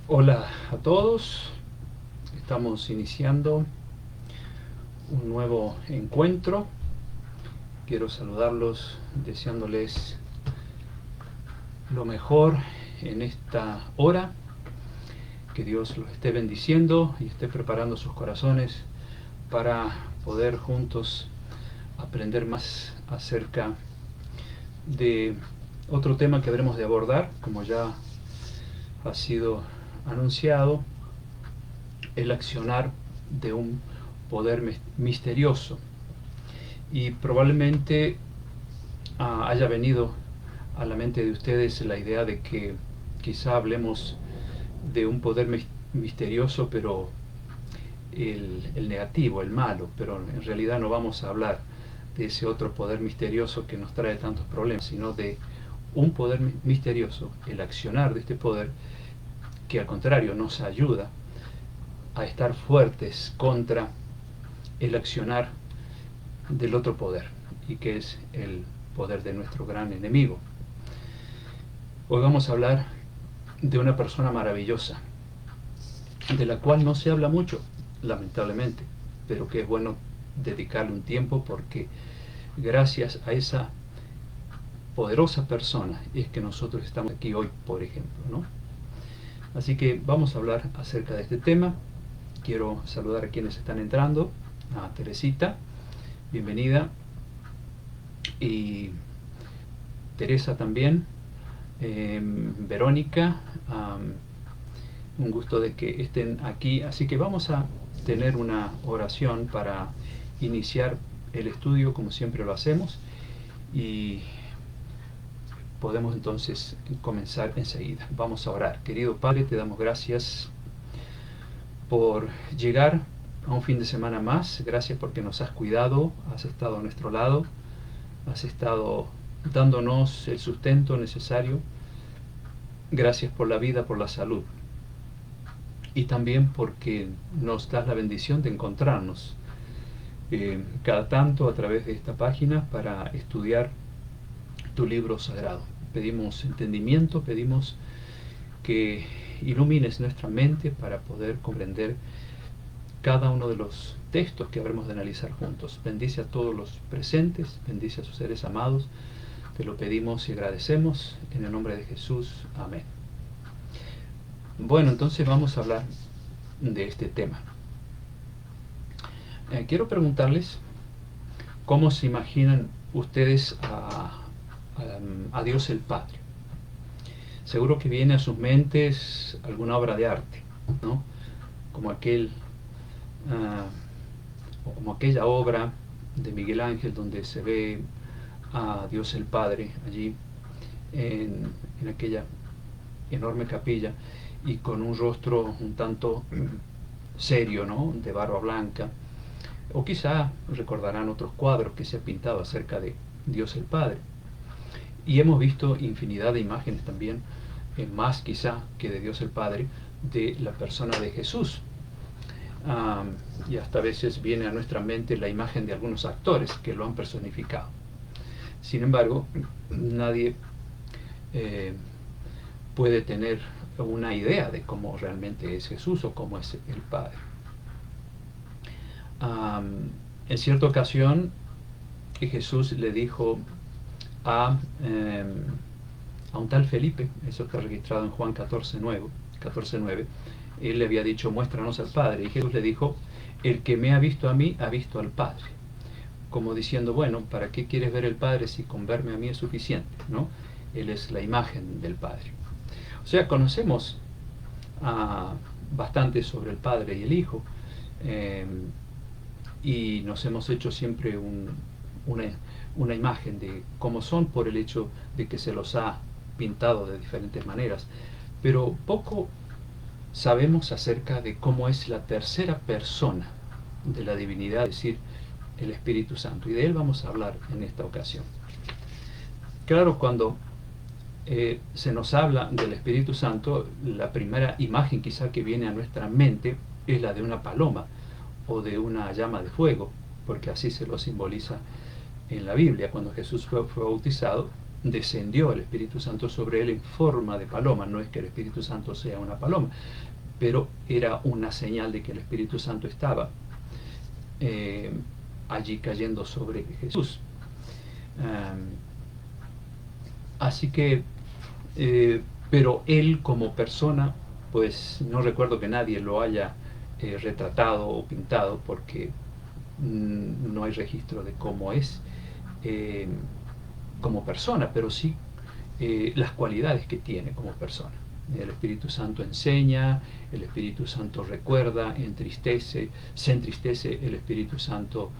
Hola a todos, estamos iniciando un nuevo encuentro. Quiero saludarlos deseándoles lo mejor en esta hora, que Dios los esté bendiciendo y esté preparando sus corazones para poder juntos aprender más acerca de otro tema que habremos de abordar, como ya ha sido anunciado, el accionar de un poder misterioso. Y probablemente haya venido a la mente de ustedes la idea de que quizá hablemos de un poder misterioso, pero el negativo, el malo, pero en realidad no vamos a hablar de ese otro poder misterioso que nos trae tantos problemas, sino de un poder misterioso, el accionar de este poder, que al contrario nos ayuda a estar fuertes contra el accionar del otro poder, y que es el poder de nuestro gran enemigo. Hoy vamos a hablar de una persona maravillosa, de la cual no se habla mucho, lamentablemente, pero que es bueno dedicarle un tiempo, porque gracias a esa poderosa persona es que nosotros estamos aquí hoy, por ejemplo, ¿no? Así que vamos a hablar acerca de este tema. Quiero saludar a quienes están entrando. A Teresita, bienvenida. Y Teresa también. Verónica, un gusto de que estén aquí. Así que vamos a tener una oración para iniciar el estudio, como siempre lo hacemos, y podemos entonces comenzar enseguida. Vamos a orar. Querido Padre, te damos gracias por llegar a un fin de semana más. Gracias porque nos has cuidado, has estado a nuestro lado, has estado dándonos el sustento necesario. Gracias por la vida, por la salud, y también porque nos das la bendición de encontrarnos cada tanto a través de esta página para estudiar tu libro sagrado. Pedimos entendimiento, pedimos que ilumines nuestra mente para poder comprender cada uno de los textos que habremos de analizar juntos. Bendice a todos los presentes, bendice a sus seres amados. Te lo pedimos y agradecemos en el nombre de Jesús. Amén. Bueno, entonces vamos a hablar de este tema. Quiero preguntarles cómo se imaginan ustedes a Dios el Padre. Seguro que viene a sus mentes alguna obra de arte, ¿no? Como o como aquella obra de Miguel Ángel donde se ve a Dios el Padre allí en aquella enorme capilla, y con un rostro un tanto serio, ¿no? De barba blanca. O quizá recordarán otros cuadros que se han pintado acerca de Dios el Padre. Y hemos visto infinidad de imágenes también, más quizá que de Dios el Padre, de la persona de Jesús. Y hasta a veces viene a nuestra mente la imagen de algunos actores que lo han personificado. Sin embargo, nadie puede tener una idea de cómo realmente es Jesús o cómo es el Padre. En cierta ocasión, Jesús le dijo a un tal Felipe, eso está registrado en Juan 14:9, él le había dicho: muéstranos al Padre, y Jesús le dijo: el que me ha visto a mí ha visto al Padre, como diciendo, bueno, ¿para qué quieres ver el Padre si con verme a mí es suficiente, ¿no? Él es la imagen del Padre. O sea, conocemos bastante sobre el Padre y el Hijo, y nos hemos hecho siempre una imagen de cómo son por el hecho de que se los ha pintado de diferentes maneras, pero poco sabemos acerca de cómo es la tercera persona de la divinidad, es decir, el Espíritu Santo, y de él vamos a hablar en esta ocasión. Claro, cuando se nos habla del Espíritu Santo, la primera imagen quizá que viene a nuestra mente es la de una paloma o de una llama de fuego, porque así se lo simboliza en la Biblia. Cuando Jesús fue bautizado, descendió el Espíritu Santo sobre él en forma de paloma. No es que el Espíritu Santo sea una paloma, pero era una señal de que el Espíritu Santo estaba allí cayendo sobre Jesús. Así que, pero él como persona, pues no recuerdo que nadie lo haya retratado o pintado, porque no hay registro de cómo es como persona, pero sí las cualidades que tiene como persona. El Espíritu Santo enseña, el Espíritu Santo recuerda, se entristece, el Espíritu Santo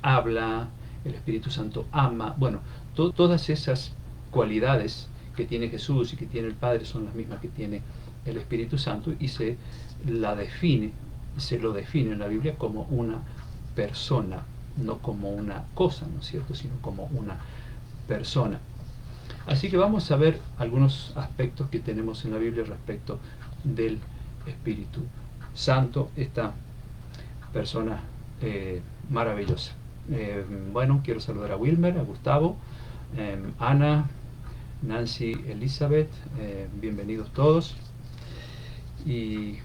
habla, el Espíritu Santo ama. Bueno, todas esas cualidades que tiene Jesús y que tiene el Padre son las mismas que tiene el Espíritu Santo, y se lo define en la Biblia como una persona, no como una cosa, ¿no es cierto?, sino como una persona. Así que vamos a ver algunos aspectos que tenemos en la Biblia respecto del Espíritu Santo, esta persona maravillosa. Bueno, quiero saludar a Wilmer, a Gustavo, Ana, Nancy, Elizabeth, bienvenidos todos. Y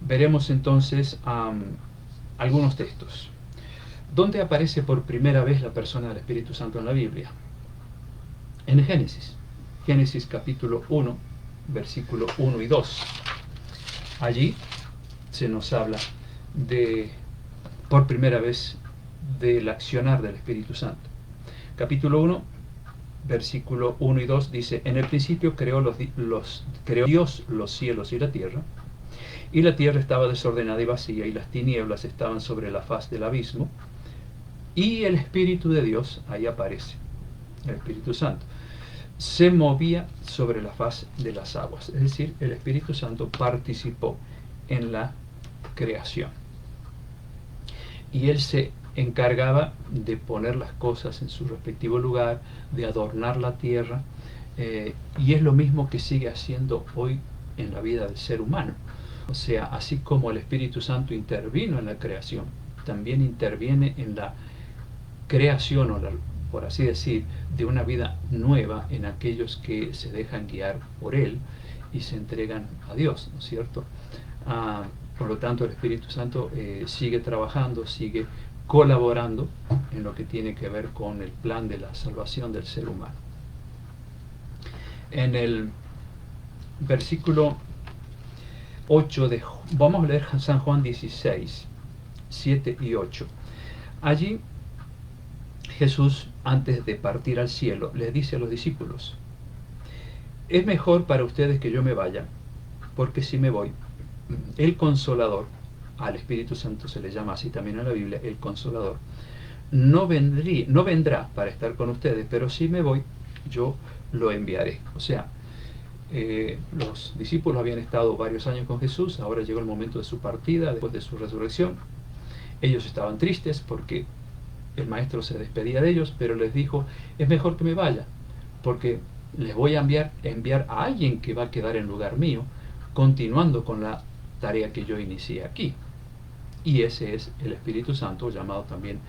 veremos entonces algunos textos. ¿Dónde aparece por primera vez la persona del Espíritu Santo en la Biblia? En Génesis capítulo 1, versículo 1 y 2. Allí se nos habla por primera vez del accionar del Espíritu Santo. Capítulo 1, versículo 1 y 2 dice: en el principio creó Dios los cielos y la tierra estaba desordenada y vacía, y las tinieblas estaban sobre la faz del abismo, y el Espíritu de Dios, ahí aparece, el Espíritu Santo, se movía sobre la faz de las aguas. Es decir, el Espíritu Santo participó en la creación. Y él se encargaba de poner las cosas en su respectivo lugar, de adornar la tierra, y es lo mismo que sigue haciendo hoy en la vida del ser humano. O sea, así como el Espíritu Santo intervino en la creación, también interviene en la creación, por así decir, de una vida nueva en aquellos que se dejan guiar por Él y se entregan a Dios, ¿no es cierto? Por lo tanto, el Espíritu Santo sigue trabajando, sigue colaborando en lo que tiene que ver con el plan de la salvación del ser humano. En el versículo 8 vamos a leer San Juan 16, 7 y 8. Allí Jesús, antes de partir al cielo, les dice a los discípulos: es mejor para ustedes que yo me vaya, porque si me voy, el Consolador, al Espíritu Santo se le llama así también en la Biblia, el Consolador, no vendrá para estar con ustedes, pero si me voy, yo lo enviaré. O sea, los discípulos habían estado varios años con Jesús, ahora llegó el momento de su partida, después de su resurrección. Ellos estaban tristes porque el Maestro se despedía de ellos, pero les dijo: es mejor que me vaya, porque les voy a enviar a alguien que va a quedar en lugar mío, continuando con la tarea que yo inicié aquí. Y ese es el Espíritu Santo, llamado también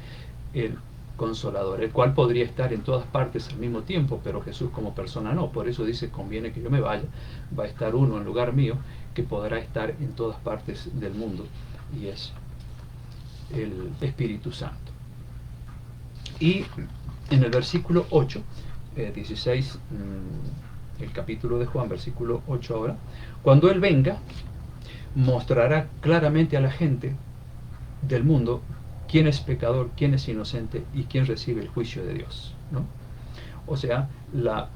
el Consolador, el cual podría estar en todas partes al mismo tiempo, pero Jesús como persona no. Por eso dice: conviene que yo me vaya, va a estar uno en lugar mío que podrá estar en todas partes del mundo, y es el Espíritu Santo. Y en el versículo 8, 16, el capítulo de Juan, versículo 8 ahora: cuando Él venga, mostrará claramente a la gente del mundo quién es pecador, quién es inocente y quién recibe el juicio de Dios, ¿no? O sea, la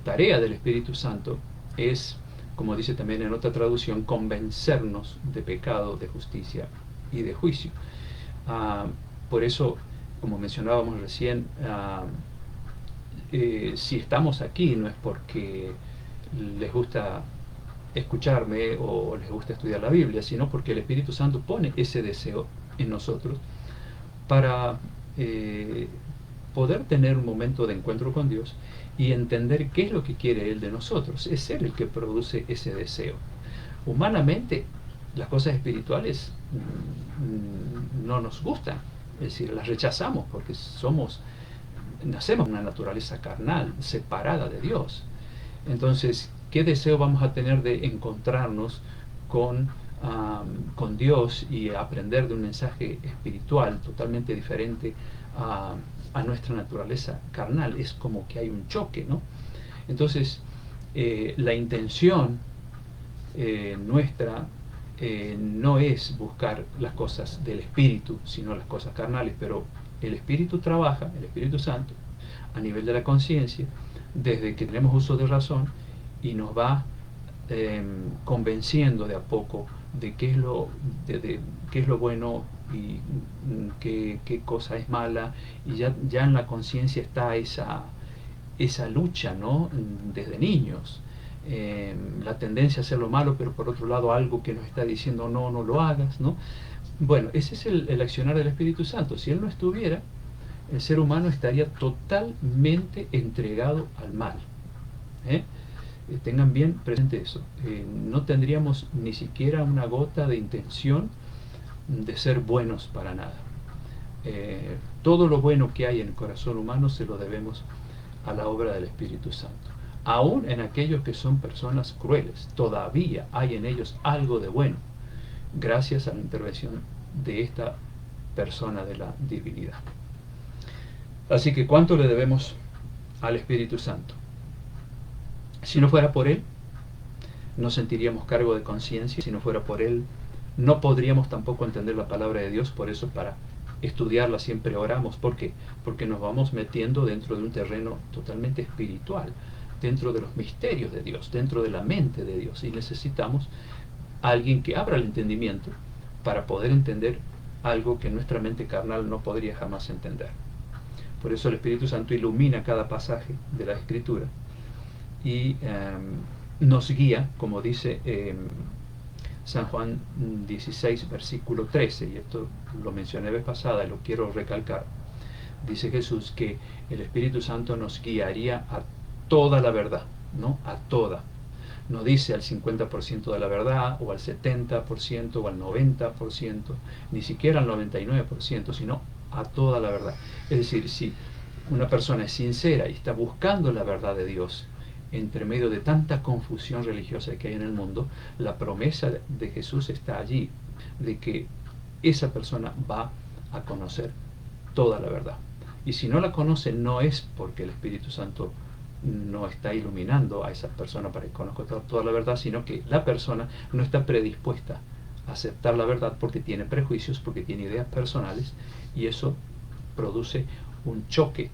tarea del Espíritu Santo es, como dice también en otra traducción, convencernos de pecado, de justicia y de juicio. Por eso, como mencionábamos recién, si estamos aquí no es porque les gusta escucharme o les gusta estudiar la Biblia, sino porque el Espíritu Santo pone ese deseo en nosotros para poder tener un momento de encuentro con Dios y entender qué es lo que quiere Él de nosotros. Es Él el que produce ese deseo. Humanamente, las cosas espirituales no nos gustan, es decir, las rechazamos porque somos nacemos con una naturaleza carnal, separada de Dios. Entonces, ¿qué deseo vamos a tener de encontrarnos con Dios y aprender de un mensaje espiritual totalmente diferente a nuestra naturaleza carnal? Es como que hay un choque, ¿no? Entonces, la intención nuestra no es buscar las cosas del Espíritu, sino las cosas carnales, pero el Espíritu trabaja, el Espíritu Santo, a nivel de la conciencia, desde que tenemos uso de razón, y nos va convenciendo de a poco de qué es lo bueno y qué cosa es mala, y ya en la conciencia está esa lucha, ¿no? Desde niños. La tendencia a hacer lo malo, pero por otro lado algo que nos está diciendo no lo hagas, ¿no? Bueno, ese es el accionar del Espíritu Santo. Si Él no estuviera, el ser humano estaría totalmente entregado al mal. Tengan bien presente eso. No tendríamos ni siquiera una gota de intención de ser buenos para nada. Todo lo bueno que hay en el corazón humano se lo debemos a la obra del Espíritu Santo. Aún en aquellos que son personas crueles, todavía hay en ellos algo de bueno, gracias a la intervención de esta persona de la divinidad. Así que, ¿cuánto le debemos al Espíritu Santo? Si no fuera por Él, no sentiríamos cargo de conciencia. Si no fuera por Él, no podríamos tampoco entender la palabra de Dios. Por eso, para estudiarla siempre oramos. ¿Por qué? Porque nos vamos metiendo dentro de un terreno totalmente espiritual, dentro de los misterios de Dios, dentro de la mente de Dios, y necesitamos a alguien que abra el entendimiento para poder entender algo que nuestra mente carnal no podría jamás entender. Por eso el Espíritu Santo ilumina cada pasaje de la Escritura y nos guía, como dice San Juan 16, versículo 13, y esto lo mencioné vez pasada y lo quiero recalcar. Dice Jesús que el Espíritu Santo nos guiaría a toda la verdad, ¿no? A toda. No dice al 50% de la verdad, o al 70%, o al 90%, ni siquiera al 99%, sino a toda la verdad. Es decir, si una persona es sincera y está buscando la verdad de Dios, entre medio de tanta confusión religiosa que hay en el mundo, la promesa de Jesús está allí, de que esa persona va a conocer toda la verdad. Y si no la conoce, no es porque el Espíritu Santo no está iluminando a esa persona para que conozca toda la verdad, sino que la persona no está predispuesta a aceptar la verdad porque tiene prejuicios, porque tiene ideas personales, y eso produce un choque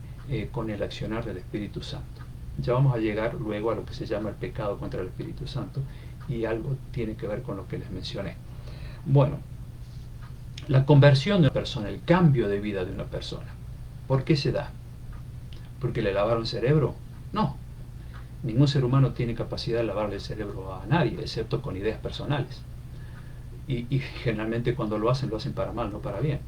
con el accionar del Espíritu Santo. Ya vamos a llegar luego a lo que se llama el pecado contra el Espíritu Santo, y algo tiene que ver con lo que les mencioné. Bueno, la conversión de una persona, el cambio de vida de una persona, ¿por qué se da? ¿Porque le lavaron el cerebro? No, ningún ser humano tiene capacidad de lavarle el cerebro a nadie, excepto con ideas personales. Y generalmente cuando lo hacen para mal, no para bien.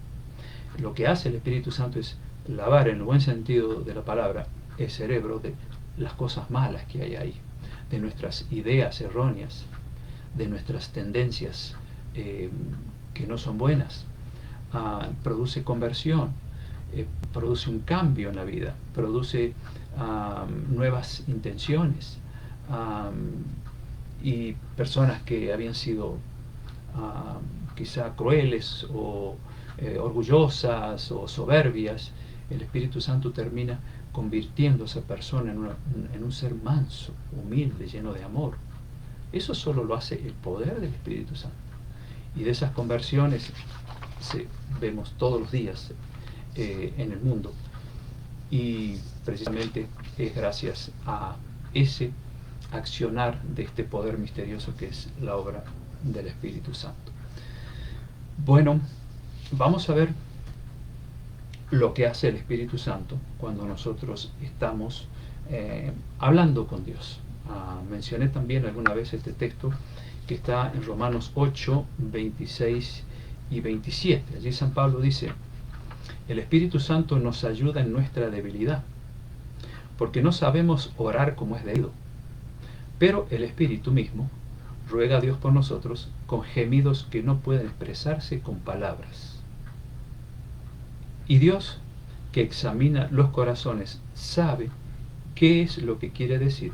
Lo que hace el Espíritu Santo es lavar, en el buen sentido de la palabra, el cerebro de las cosas malas que hay ahí, de nuestras ideas erróneas, de nuestras tendencias que no son buenas. Produce conversión, produce un cambio en la vida, produce nuevas intenciones, y personas que habían sido quizá crueles o orgullosas o soberbias, el Espíritu Santo termina convirtiendo a esa persona en un ser manso, humilde, lleno de amor. Eso solo lo hace el poder del Espíritu Santo. Y de esas conversiones vemos todos los días en el mundo. Y precisamente es gracias a ese accionar de este poder misterioso que es la obra del Espíritu Santo. Bueno, vamos a ver lo que hace el Espíritu Santo cuando nosotros estamos hablando con Dios. Mencioné también alguna vez este texto que está en Romanos 8, 26 y 27. Allí San Pablo dice: el Espíritu Santo nos ayuda en nuestra debilidad, porque no sabemos orar como es debido, pero el Espíritu mismo ruega a Dios por nosotros con gemidos que no pueden expresarse con palabras. Y Dios, que examina los corazones, sabe qué es lo que quiere decir,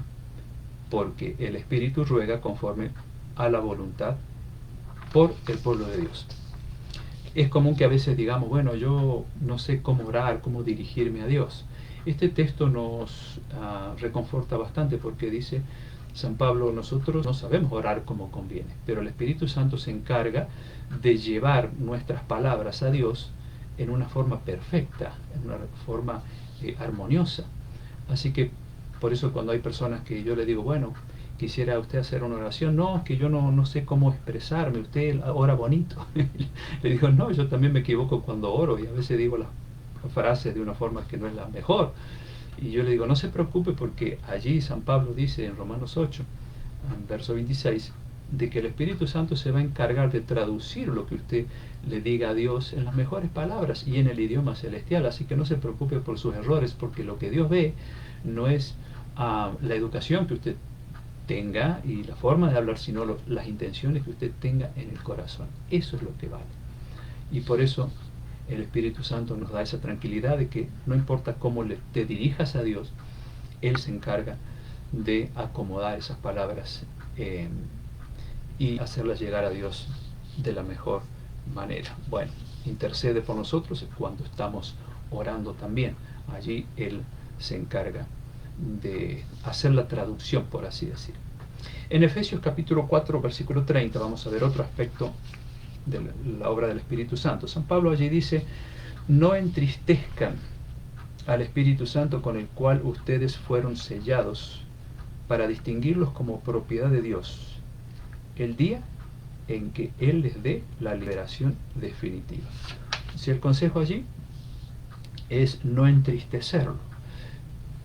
porque el Espíritu ruega conforme a la voluntad por el pueblo de Dios. Es común que a veces digamos, bueno, yo no sé cómo orar, cómo dirigirme a Dios. Este texto nos reconforta bastante porque dice San Pablo, nosotros no sabemos orar como conviene, pero el Espíritu Santo se encarga de llevar nuestras palabras a Dios en una forma perfecta, en una forma armoniosa. Así que por eso cuando hay personas que yo le digo, bueno, quisiera usted hacer una oración, no, que yo no sé cómo expresarme, usted ora bonito. Le digo, no, yo también me equivoco cuando oro y a veces digo las frases de una forma que no es la mejor. Y yo le digo, no se preocupe porque allí San Pablo dice en Romanos 8, en verso 26, de que el Espíritu Santo se va a encargar de traducir lo que usted le diga a Dios en las mejores palabras y en el idioma celestial. Así que no se preocupe por sus errores, porque lo que Dios ve no es la educación que usted tenga y la forma de hablar, sino las intenciones que usted tenga en el corazón. Eso es lo que vale. Y por eso el Espíritu Santo nos da esa tranquilidad de que no importa cómo te dirijas a Dios, Él se encarga de acomodar esas palabras y hacerlas llegar a Dios de la mejor manera. Bueno, intercede por nosotros cuando estamos orando también. Allí Él se encarga de hacer la traducción, por así decir. En Efesios capítulo 4, versículo 30, vamos a ver otro aspecto de la obra del Espíritu Santo. San Pablo allí dice, no entristezcan al Espíritu Santo con el cual ustedes fueron sellados para distinguirlos como propiedad de Dios el día en que Él les dé la liberación definitiva. Si el consejo allí es no entristecerlo,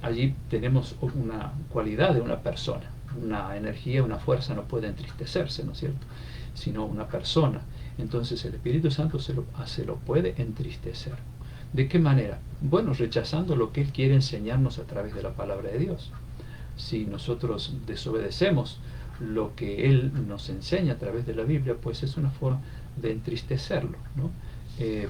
allí tenemos una cualidad de una persona, una energía, una fuerza no puede entristecerse, ¿no es cierto? Sino una persona. Entonces el Espíritu Santo se lo puede entristecer. ¿De qué manera? Bueno, rechazando lo que Él quiere enseñarnos a través de la palabra de Dios. Si nosotros desobedecemos lo que Él nos enseña a través de la Biblia, pues es una forma de entristecerlo, ¿no?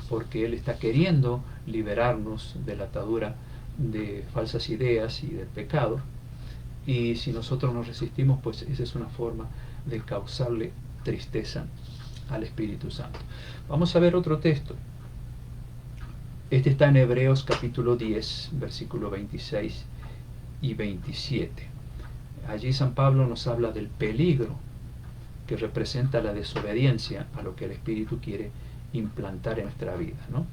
Porque Él está queriendo liberarnos de la atadura de falsas ideas y del pecado, y si nosotros nos resistimos, pues esa es una forma de causarle tristeza al Espíritu Santo. Vamos a ver otro texto. Este está en Hebreos capítulo 10, versículo 26 y 27. Allí San Pablo nos habla del peligro que representa la desobediencia a lo que el Espíritu quiere implantar en nuestra vida, ¿no?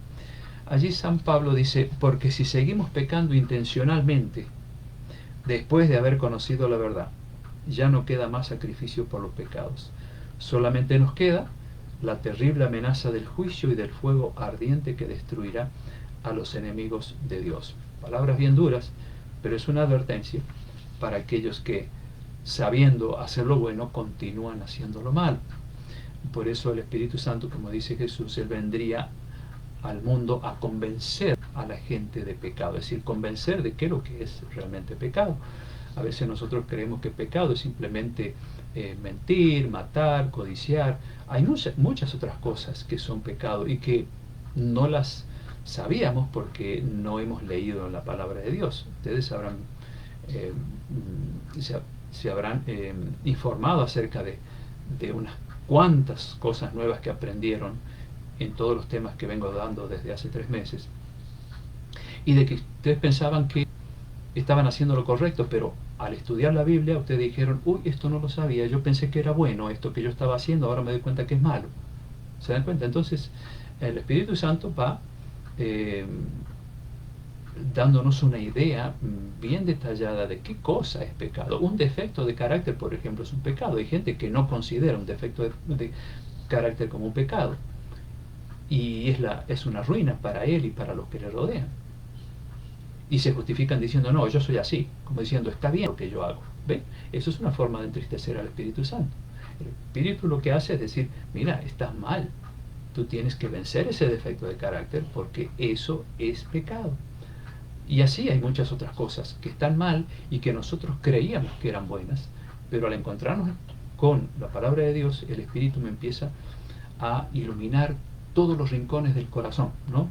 Allí San Pablo dice, porque si seguimos pecando intencionalmente, después de haber conocido la verdad, ya no queda más sacrificio por los pecados. Solamente nos queda la terrible amenaza del juicio y del fuego ardiente que destruirá a los enemigos de Dios. Palabras bien duras, pero es una advertencia para aquellos que, sabiendo hacer lo bueno, continúan haciendo lo malo. Por eso el Espíritu Santo, como dice Jesús, Él vendría al mundo a convencer a la gente de pecado, es decir, convencer de qué es lo que es realmente pecado. A veces nosotros creemos que pecado es simplemente mentir, matar, codiciar. Hay muchas otras cosas que son pecado y que no las sabíamos porque no hemos leído la palabra de Dios. Ustedes habrán, se habrán informado acerca de unas cuantas cosas nuevas que aprendieron en todos los temas que vengo dando desde hace 3 meses, y de que ustedes pensaban que estaban haciendo lo correcto, pero al estudiar la Biblia ustedes dijeron, uy, esto no lo sabía, yo pensé que era bueno esto que yo estaba haciendo, ahora me doy cuenta que es malo. ¿Se dan cuenta? Entonces el Espíritu Santo va dándonos una idea bien detallada de qué cosa es pecado. Un defecto de carácter, por ejemplo, es un pecado. Hay gente que no considera un defecto de carácter como un pecado, y es una ruina para él y para los que le rodean, y se justifican diciendo, no, yo soy así, como diciendo, está bien lo que yo hago. ¿Ven? Eso es una forma de entristecer al Espíritu Santo. El Espíritu lo que hace es decir, mira, estás mal, tú tienes que vencer ese defecto de carácter porque eso es pecado. Y así hay muchas otras cosas que están mal y que nosotros creíamos que eran buenas, pero al encontrarnos con la palabra de Dios, el Espíritu me empieza a iluminar todos los rincones del corazón, ¿no?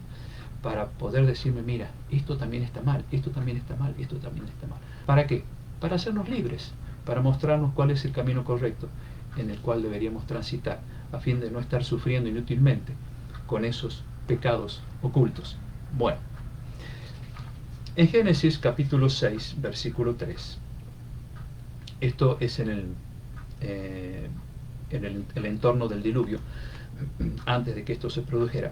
para poder decirme, mira, esto también está mal, esto también está mal, esto también está mal. ¿Para qué? Para hacernos libres, para mostrarnos cuál es el camino correcto en el cual deberíamos transitar, a fin de no estar sufriendo inútilmente con esos pecados ocultos. Bueno, en Génesis capítulo 6, versículo 3, esto es en el entorno del diluvio, antes de que esto se produjera.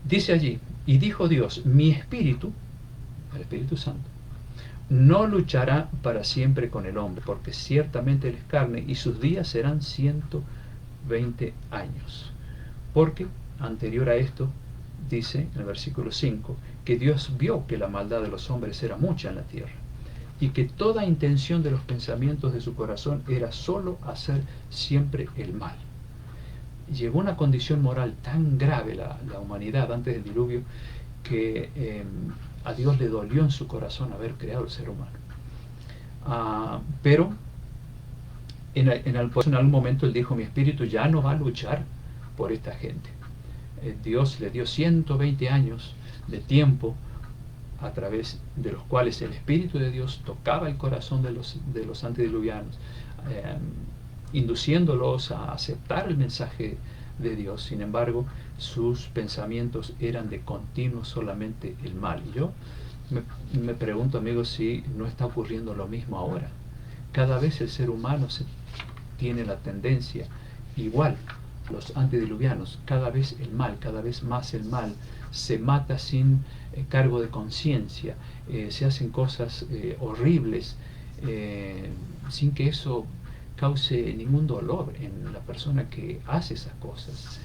Dice allí, y dijo Dios, mi espíritu, el Espíritu Santo, no luchará para siempre con el hombre, porque ciertamente él es carne y sus días serán 120 años. Porque anterior a esto, dice en el versículo 5, que Dios vio que la maldad de los hombres era mucha en la tierra, y que toda intención de los pensamientos de su corazón era solo hacer siempre el mal. Llegó a una condición moral tan grave la humanidad antes del diluvio que a Dios le dolió en su corazón haber creado el ser humano. Pero en algún momento él dijo, mi espíritu ya no va a luchar por esta gente. Dios le dio 120 años de tiempo a través de los cuales el Espíritu de Dios tocaba el corazón de los antediluvianos, induciéndolos a aceptar el mensaje de Dios. Sin embargo, sus pensamientos eran de continuo solamente el mal. Y yo me pregunto, amigos, si no está ocurriendo lo mismo ahora. Cada vez el ser humano tiene la tendencia, igual los antediluvianos, cada vez el mal, cada vez más el mal, se mata sin cargo de conciencia, se hacen cosas horribles, sin que eso cause ningún dolor en la persona que hace esas cosas.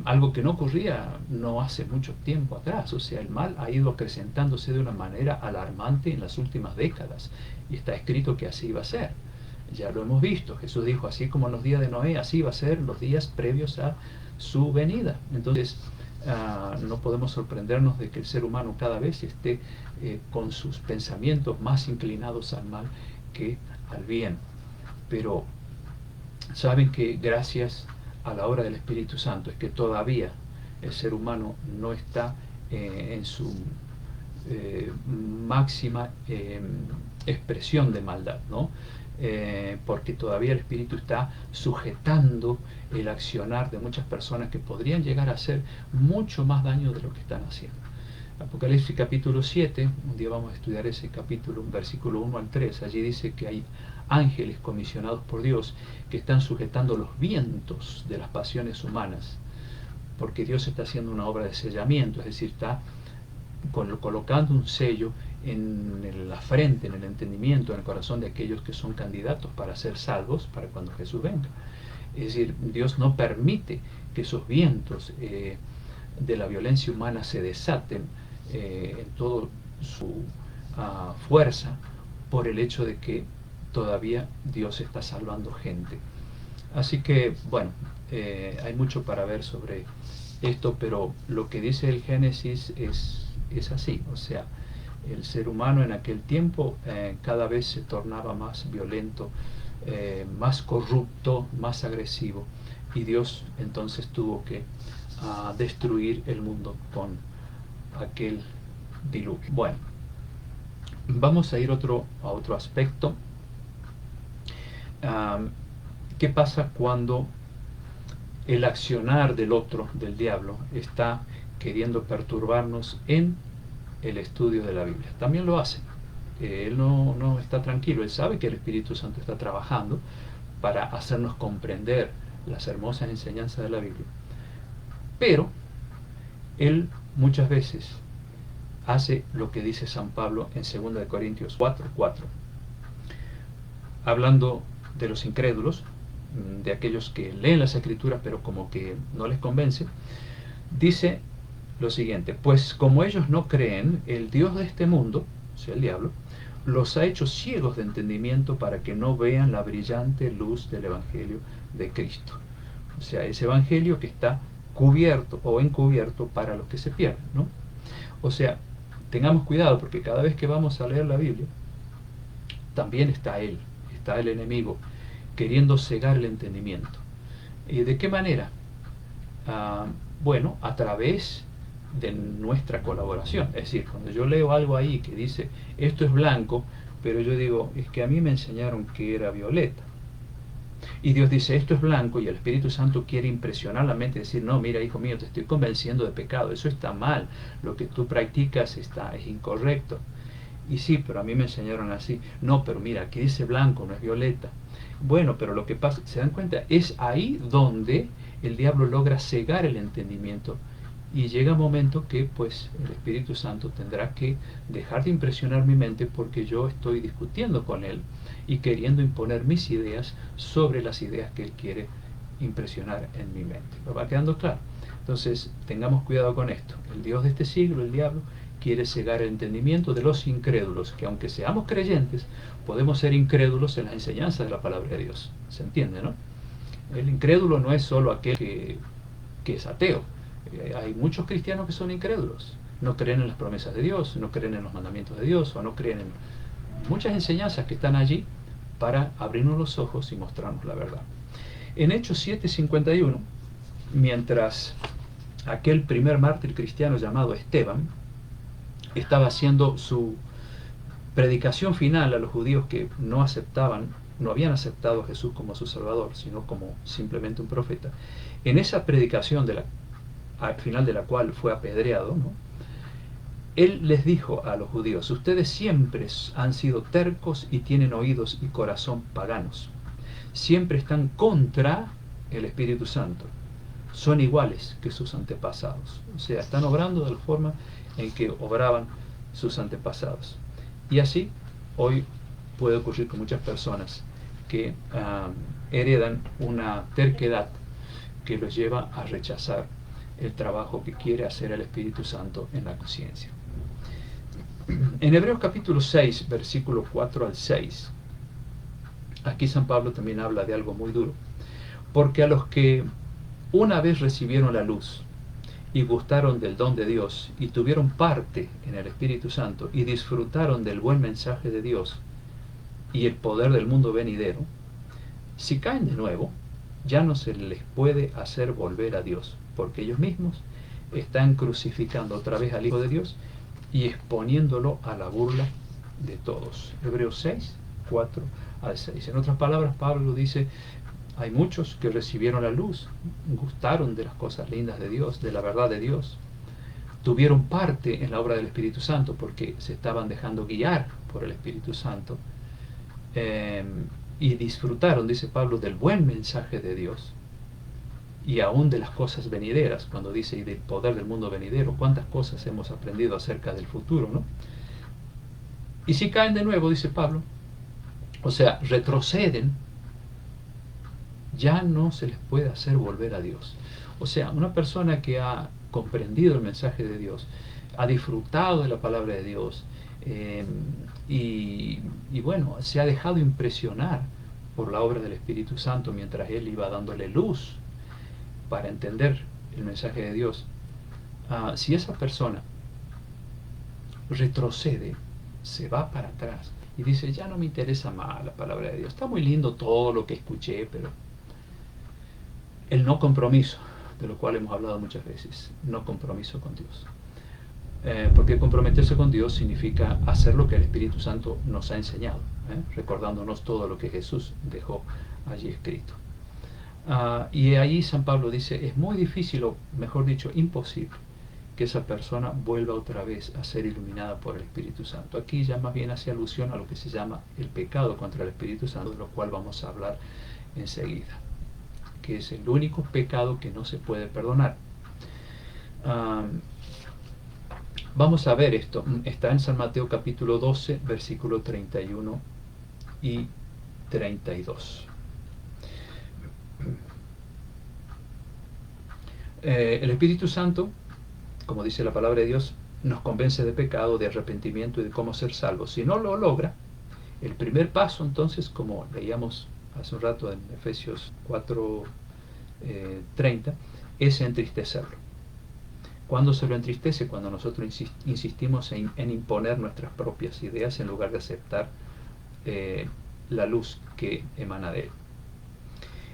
Algo que no ocurría no hace mucho tiempo atrás. O sea, el mal ha ido acrecentándose de una manera alarmante en las últimas décadas, y está escrito que así iba a ser. Ya lo hemos visto. Jesús dijo, así como en los días de Noé, así va a ser los días previos a su venida. Entonces, no podemos sorprendernos de que el ser humano cada vez esté con sus pensamientos más inclinados al mal que al bien. Pero saben que gracias a la obra del Espíritu Santo es que todavía el ser humano no está en su máxima expresión de maldad, ¿no? Porque todavía el Espíritu está sujetando el accionar de muchas personas que podrían llegar a hacer mucho más daño de lo que están haciendo. Apocalipsis capítulo 7, un día vamos a estudiar ese capítulo, versículo 1 al 3, allí dice que hay ángeles comisionados por Dios que están sujetando los vientos de las pasiones humanas, porque Dios está haciendo una obra de sellamiento, es decir, está colocando un sello en la frente, en el entendimiento, en el corazón de aquellos que son candidatos para ser salvos para cuando Jesús venga. Es decir, Dios no permite que esos vientos de la violencia humana se desaten en toda su fuerza por el hecho de que todavía Dios está salvando gente. Así que, bueno, hay mucho para ver sobre esto, pero lo que dice el Génesis es así. O sea, el ser humano en aquel tiempo cada vez se tornaba más violento, más corrupto, más agresivo, y Dios entonces tuvo que destruir el mundo con aquel diluvio. Bueno, vamos a ir a otro aspecto. ¿Qué pasa cuando el accionar del otro, del diablo, está queriendo perturbarnos en el estudio de la Biblia? También lo hace. Él no está tranquilo. Él sabe que el Espíritu Santo está trabajando para hacernos comprender las hermosas enseñanzas de la Biblia. Pero él muchas veces hace lo que dice San Pablo en 2 Corintios 4:4, hablando de los incrédulos, de aquellos que leen las Escrituras pero como que no les convence. Dice lo siguiente: pues como ellos no creen, el Dios de este mundo, o sea el diablo, los ha hecho ciegos de entendimiento para que no vean la brillante luz del Evangelio de Cristo. O sea, ese Evangelio que está cubierto o encubierto para los que se pierden, ¿no? O sea, tengamos cuidado, porque cada vez que vamos a leer la Biblia, también está el enemigo queriendo cegar el entendimiento. ¿De qué manera? Bueno, a través de nuestra colaboración. Es decir, cuando yo leo algo ahí que dice, esto es blanco, pero yo digo, es que a mí me enseñaron que era violeta. Y Dios dice, esto es blanco, y el Espíritu Santo quiere impresionar la mente y decir, no, mira, hijo mío, te estoy convenciendo de pecado, eso está mal, lo que tú practicas es incorrecto. Y sí, pero a mí me enseñaron así. No, pero mira, aquí dice blanco, no es violeta. Bueno, pero lo que pasa, ¿se dan cuenta? Es ahí donde el diablo logra cegar el entendimiento, y llega un momento que pues el Espíritu Santo tendrá que dejar de impresionar mi mente, porque yo estoy discutiendo con él y queriendo imponer mis ideas sobre las ideas que él quiere impresionar en mi mente. ¿Lo va quedando claro? Entonces, tengamos cuidado con esto. El Dios de este siglo, el diablo, quiere cegar el entendimiento de los incrédulos, que aunque seamos creyentes, podemos ser incrédulos en la enseñanza de la palabra de Dios. ¿Se entiende, no? El incrédulo no es solo aquel que es ateo. Hay muchos cristianos que son incrédulos. No creen en las promesas de Dios, no creen en los mandamientos de Dios, o no creen en muchas enseñanzas que están allí para abrirnos los ojos y mostrarnos la verdad. En Hechos 7:51, mientras aquel primer mártir cristiano llamado Esteban estaba haciendo su predicación final a los judíos que no habían aceptado a Jesús como su Salvador, sino como simplemente un profeta, en esa predicación al final de la cual fue apedreado, ¿no? Él les dijo a los judíos, ustedes siempre han sido tercos y tienen oídos y corazón paganos. Siempre están contra el Espíritu Santo. Son iguales que sus antepasados. O sea, están obrando de la forma en que obraban sus antepasados. Y así, hoy puede ocurrir con muchas personas que heredan una terquedad que los lleva a rechazar el trabajo que quiere hacer el Espíritu Santo en la conciencia. En Hebreos capítulo 6, versículo 4 al 6, aquí San Pablo también habla de algo muy duro. Porque a los que una vez recibieron la luz y gustaron del don de Dios y tuvieron parte en el Espíritu Santo y disfrutaron del buen mensaje de Dios y el poder del mundo venidero, si caen de nuevo, ya no se les puede hacer volver a Dios, porque ellos mismos están crucificando otra vez al Hijo de Dios y exponiéndolo a la burla de todos. Hebreos 6, 4 al 6. En otras palabras, Pablo dice, hay muchos que recibieron la luz, gustaron de las cosas lindas de Dios, de la verdad de Dios, tuvieron parte en la obra del Espíritu Santo porque se estaban dejando guiar por el Espíritu Santo, y disfrutaron, dice Pablo, del buen mensaje de Dios y aún de las cosas venideras, cuando dice, y del poder del mundo venidero. Cuántas cosas hemos aprendido acerca del futuro, ¿no? Y si caen de nuevo, dice Pablo, o sea, retroceden, ya no se les puede hacer volver a Dios. O sea, una persona que ha comprendido el mensaje de Dios, ha disfrutado de la palabra de Dios, y bueno, se ha dejado impresionar por la obra del Espíritu Santo mientras Él iba dándole luz para entender el mensaje de Dios. Si esa persona retrocede, se va para atrás y dice, ya no me interesa más la palabra de Dios, está muy lindo todo lo que escuché, pero el no compromiso, de lo cual hemos hablado muchas veces, no compromiso con Dios. Porque comprometerse con Dios significa hacer lo que el Espíritu Santo nos ha enseñado, recordándonos todo lo que Jesús dejó allí escrito. Y ahí San Pablo dice, es muy difícil, o mejor dicho, imposible, que esa persona vuelva otra vez a ser iluminada por el Espíritu Santo. Aquí ya más bien hace alusión a lo que se llama el pecado contra el Espíritu Santo, de lo cual vamos a hablar enseguida, que es el único pecado que no se puede perdonar. Vamos a ver esto. Está en San Mateo capítulo 12, versículo 31 y 32. El Espíritu Santo, como dice la palabra de Dios, nos convence de pecado, de arrepentimiento y de cómo ser salvos. Si no lo logra, el primer paso entonces, como leíamos hace un rato en Efesios 4, 30, es entristecerlo. ¿Cuándo se lo entristece? Cuando nosotros insistimos en imponer nuestras propias ideas en lugar de aceptar la luz que emana de Él.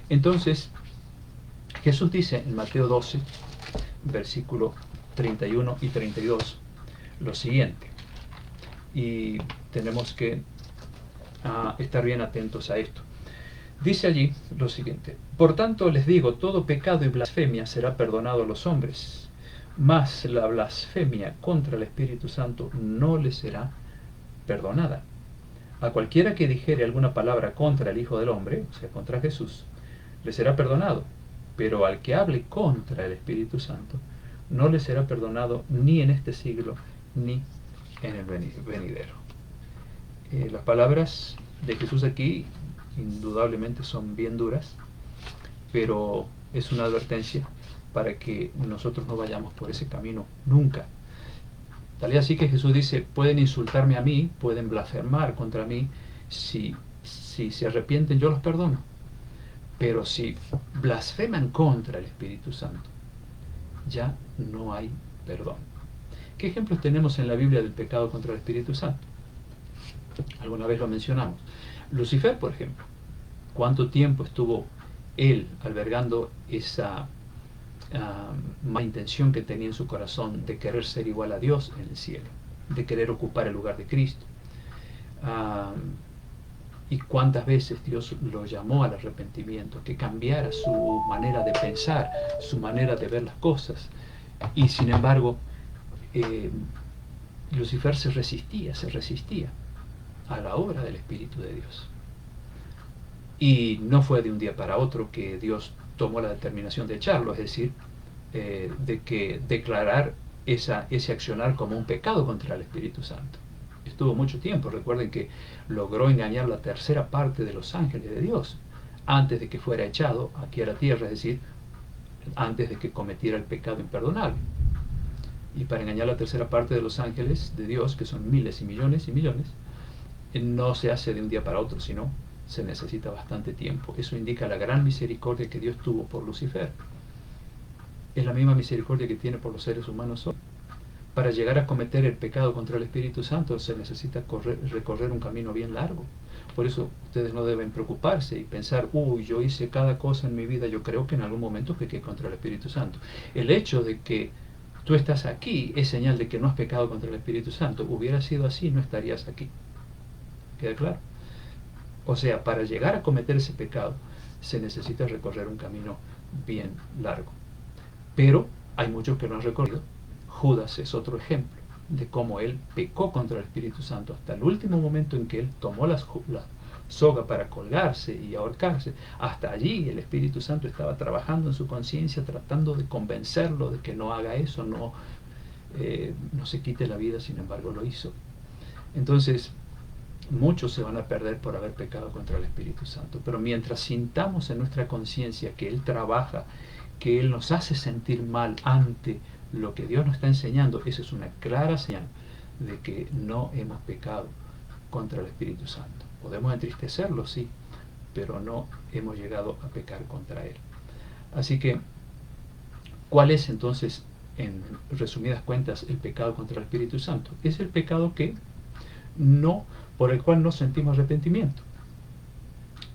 Entonces, Jesús dice en Mateo 12, versículo 31 y 32 lo siguiente. Y tenemos que estar bien atentos a esto. Dice allí lo siguiente: por tanto les digo, todo pecado y blasfemia será perdonado a los hombres, mas la blasfemia contra el Espíritu Santo no le será perdonada. A cualquiera que dijere alguna palabra contra el Hijo del Hombre, o sea, contra Jesús, le será perdonado, pero al que hable contra el Espíritu Santo, no le será perdonado ni en este siglo, ni en el venidero. Las palabras de Jesús aquí indudablemente son bien duras, pero es una advertencia para que nosotros no vayamos por ese camino nunca. Tal es así que Jesús dice: pueden insultarme a mí, pueden blasfemar contra mí, si se arrepienten yo los perdono, pero si blasfeman contra el Espíritu Santo, ya no hay perdón. ¿Qué ejemplos tenemos en la Biblia del pecado contra el Espíritu Santo? Alguna vez lo mencionamos. Lucifer, por ejemplo, ¿cuánto tiempo estuvo él albergando esa mala intención que tenía en su corazón de querer ser igual a Dios en el cielo, de querer ocupar el lugar de Cristo? Y cuántas veces Dios lo llamó al arrepentimiento, que cambiara su manera de pensar, su manera de ver las cosas, y sin embargo Lucifer se resistía a la obra del Espíritu de Dios. Y no fue de un día para otro que Dios tomó la determinación de echarlo, es decir, de que declarar ese accionar como un pecado contra el Espíritu Santo. Estuvo mucho tiempo. Recuerden que logró engañar la tercera parte de los ángeles de Dios antes de que fuera echado aquí a la tierra, es decir, antes de que cometiera el pecado imperdonable. Y para engañar la tercera parte de los ángeles de Dios, que son miles y millones, no se hace de un día para otro, sino se necesita bastante tiempo. Eso indica la gran misericordia que Dios tuvo por Lucifer. Es la misma misericordia que tiene por los seres humanos hoy. Para llegar a cometer el pecado contra el Espíritu Santo se necesita recorrer un camino bien largo. Por eso ustedes no deben preocuparse y pensar: uy, yo hice cada cosa en mi vida, yo creo que en algún momento pequé contra el Espíritu Santo. El hecho de que tú estás aquí es señal de que no has pecado contra el Espíritu Santo. Hubiera sido así, no estarías aquí. ¿Queda claro? O sea, para llegar a cometer ese pecado se necesita recorrer un camino bien largo. Pero hay muchos que no han recorrido. Judas es otro ejemplo de cómo él pecó contra el Espíritu Santo hasta el último momento en que él tomó la soga para colgarse y ahorcarse. Hasta allí el Espíritu Santo estaba trabajando en su conciencia, tratando de convencerlo de que no haga eso, no se quite la vida. Sin embargo lo hizo. Entonces muchos se van a perder por haber pecado contra el Espíritu Santo, pero mientras sintamos en nuestra conciencia que Él trabaja, que Él nos hace sentir mal ante lo que Dios nos está enseñando, esa es una clara señal de que no hemos pecado contra el Espíritu Santo. Podemos entristecerlo, sí, pero no hemos llegado a pecar contra Él. Así que, ¿cuál es entonces, en resumidas cuentas, el pecado contra el Espíritu Santo? Es el pecado por el cual no sentimos arrepentimiento.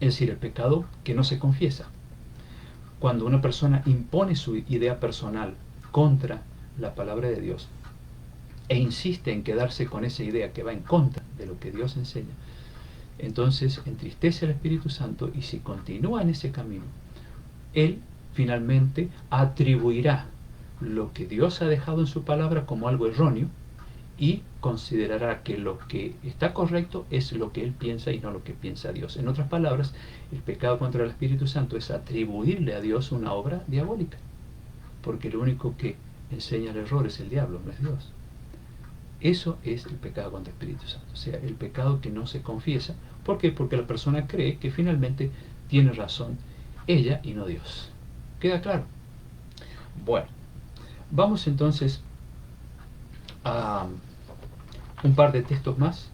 Es decir, el pecado que no se confiesa. Cuando una persona impone su idea personal contra la palabra de Dios e insiste en quedarse con esa idea que va en contra de lo que Dios enseña, entonces entristece al Espíritu Santo, y si continúa en ese camino, Él finalmente atribuirá lo que Dios ha dejado en su palabra como algo erróneo y considerará que lo que está correcto es lo que él piensa y no lo que piensa Dios. En otras palabras, el pecado contra el Espíritu Santo es atribuirle a Dios una obra diabólica, porque lo único que enseña el error es el diablo, no es Dios. Eso es el pecado contra el Espíritu Santo, o sea, el pecado que no se confiesa. ¿Por qué? Porque la persona cree que finalmente tiene razón ella y no Dios. ¿Queda claro? Bueno, vamos entonces a un par de textos más,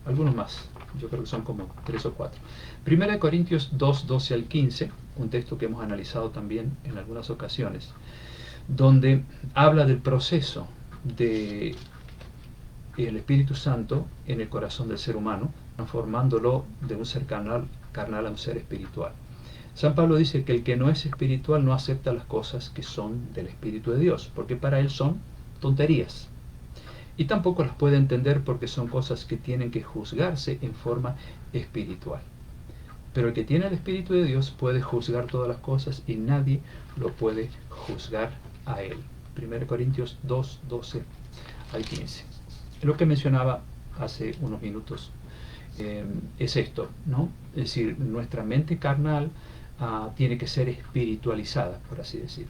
algunos más, yo creo que son como 3 o 4. Primera de Corintios 2, 12 al 15, un texto que hemos analizado también en algunas ocasiones, donde habla del proceso de el Espíritu Santo en el corazón del ser humano, transformándolo de un ser carnal a un ser espiritual. San Pablo dice que el que no es espiritual no acepta las cosas que son del Espíritu de Dios, porque para él son tonterías. Y tampoco las puede entender porque son cosas que tienen que juzgarse en forma espiritual. Pero el que tiene el Espíritu de Dios puede juzgar todas las cosas y nadie lo puede juzgar a él. 1 Corintios 2, 12 al 15. Lo que mencionaba hace unos minutos es esto, ¿no? Es decir, nuestra mente carnal tiene que ser espiritualizada, por así decir,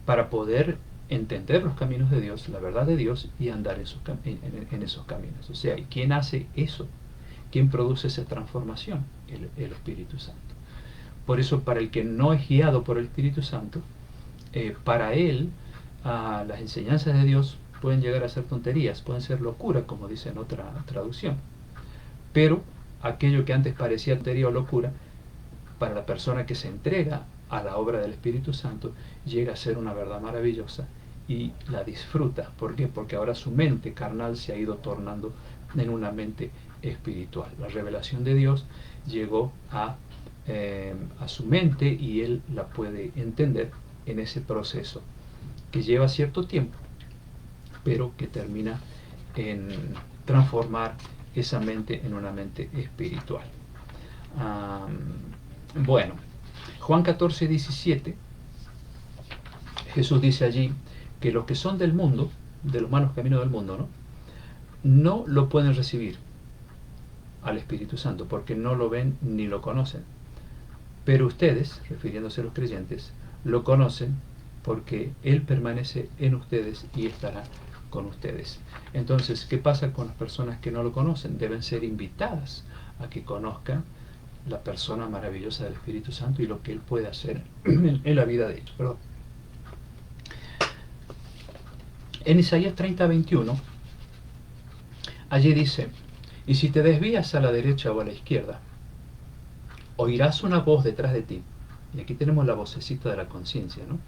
para poder entender los caminos de Dios, la verdad de Dios y andar en esos caminos. O sea, ¿y quién hace eso? ¿Quién produce esa transformación? El Espíritu Santo. Por eso, para el que no es guiado por el Espíritu Santo, para él las enseñanzas de Dios pueden llegar a ser tonterías, pueden ser locura, como dice en otra traducción. Pero aquello que antes parecía tontería o locura, para la persona que se entrega a la obra del Espíritu Santo, llega a ser una verdad maravillosa y la disfruta. ¿Por qué? Porque ahora su mente carnal se ha ido tornando en una mente espiritual. La revelación de Dios llegó a su mente y él la puede entender en ese proceso que lleva cierto tiempo, pero que termina en transformar esa mente en una mente espiritual. Bueno, Juan 14, 17, Jesús dice allí que los que son del mundo, de los malos caminos del mundo, no lo pueden recibir al Espíritu Santo, porque no lo ven ni lo conocen. Pero ustedes, refiriéndose a los creyentes, lo conocen porque Él permanece en ustedes y estará con ustedes. Entonces, ¿qué pasa con las personas que no lo conocen? Deben ser invitadas a que conozcan la persona maravillosa del Espíritu Santo y lo que Él puede hacer en la vida de ellos. Perdón. En Isaías 30, 21, allí dice: y si te desvías a la derecha o a la izquierda, oirás una voz detrás de ti. Y aquí tenemos la vocecita de la conciencia, ¿no?